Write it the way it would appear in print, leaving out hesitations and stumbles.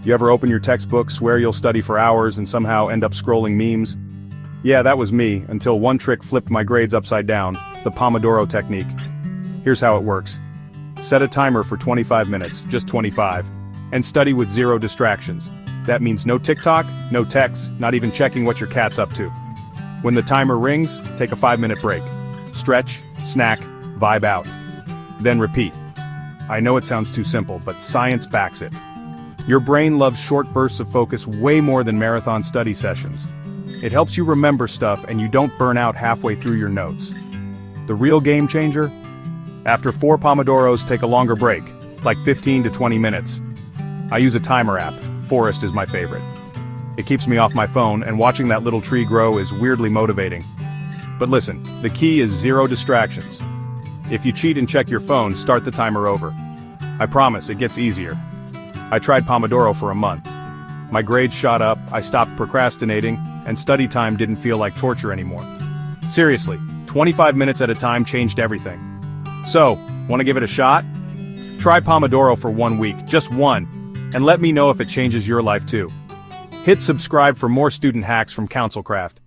You ever open your textbook, swear you'll study for hours, and somehow end up scrolling memes? Yeah, that was me, until one trick flipped my grades upside down, the Pomodoro Technique. Here's how it works. Set a timer for 25 minutes, just 25, and study with zero distractions. That means no TikTok, no texts, not even checking what your cat's up to. When the timer rings, take a 5-minute break. Stretch, snack, vibe out. Then repeat. I know it sounds too simple, but science backs it. Your brain loves short bursts of focus way more than marathon study sessions. It helps you remember stuff and you don't burn out halfway through your notes. The real game changer? After 4 Pomodoros, take a longer break, like 15 to 20 minutes. I use a timer app. Forest is my favorite. It keeps me off my phone, and watching that little tree grow is weirdly motivating. But listen, the key is zero distractions. If you cheat and check your phone, start the timer over. I promise, it gets easier. I tried Pomodoro for a month. My grades shot up, I stopped procrastinating, and study time didn't feel like torture anymore. Seriously, 25 minutes at a time changed everything. So, want to give it a shot? Try Pomodoro for 1 week, just one, and let me know if it changes your life too. Hit subscribe for more student hacks from Councilcraft.